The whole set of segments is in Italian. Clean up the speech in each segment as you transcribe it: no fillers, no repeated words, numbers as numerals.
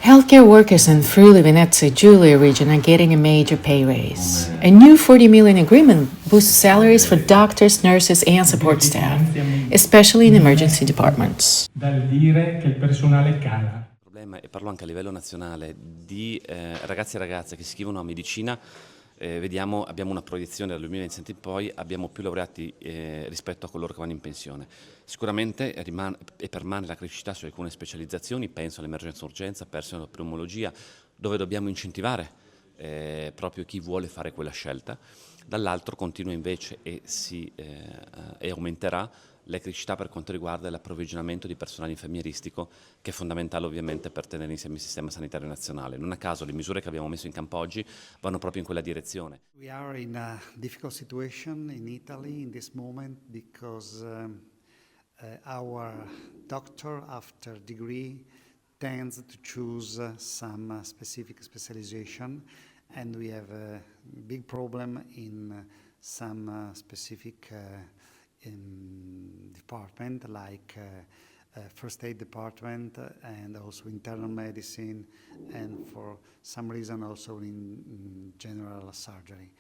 Healthcare workers in Friuli Venezia Giulia region are getting a major pay raise. A new 40 million agreement boosts salaries for doctors, nurses and support staff, especially in emergency departments. Dal dire che il personale cala. Il problema, e parlo anche a livello nazionale, di ragazzi e ragazze che si iscrivono a medicina, abbiamo una proiezione dal 2027 in poi, abbiamo più laureati rispetto a coloro che vanno in pensione. Sicuramente rimane e permane la crescita su alcune specializzazioni, penso all'emergenza-urgenza, penso alla pneumologia, dove dobbiamo incentivare proprio chi vuole fare quella scelta. Dall'altro continua invece e aumenterà la criticità per quanto riguarda l'approvvigionamento di personale infermieristico, che è fondamentale ovviamente per tenere insieme il sistema sanitario nazionale. Non a caso le misure che abbiamo messo in campo oggi vanno proprio in quella direzione. We are in a difficult situation in Italy in this moment because our doctor after degree tends to choose some specific specialization, and we have a big problem in some specific department like first aid department and also internal medicine, and for some reason also in general surgery.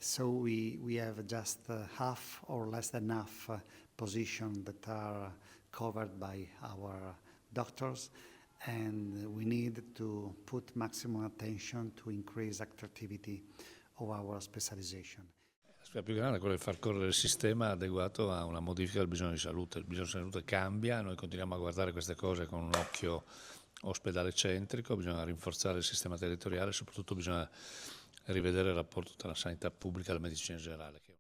So we have just half or less than half positions that are covered by our doctors, and we need to put maximum attention to increase attractivity of our specialization. La sfida più grande è quella di far correre il sistema adeguato a una modifica del bisogno di salute. Il bisogno di salute cambia, noi continuiamo a guardare queste cose con un occhio ospedale centrico, bisogna rinforzare il sistema territoriale, soprattutto bisogna rivedere il rapporto tra la sanità pubblica e la medicina generale.